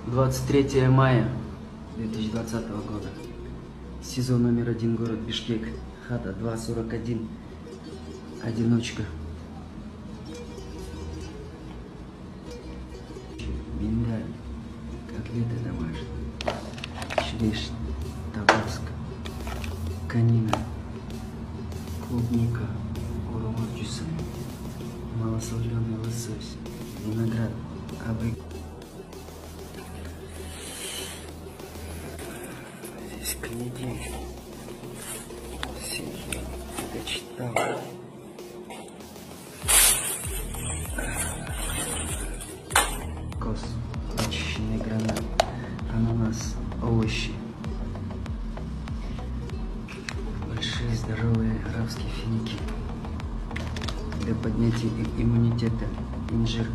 23 мая 2020 года. СИЗО номер 1, город Бишкек. Хата 241. Одиночка. Миндаль. Котлеты домашние. Черешня. Табаско. Конина. Клубника. Курумаджуса. Малосоленый лосось. Виноград. Абрикос. Здесь книги. Все дочитал. Кос. Очищенный гранат. Ананас. Овощи. Большие здоровые арабские финики. Для поднятия иммунитета. Инжир.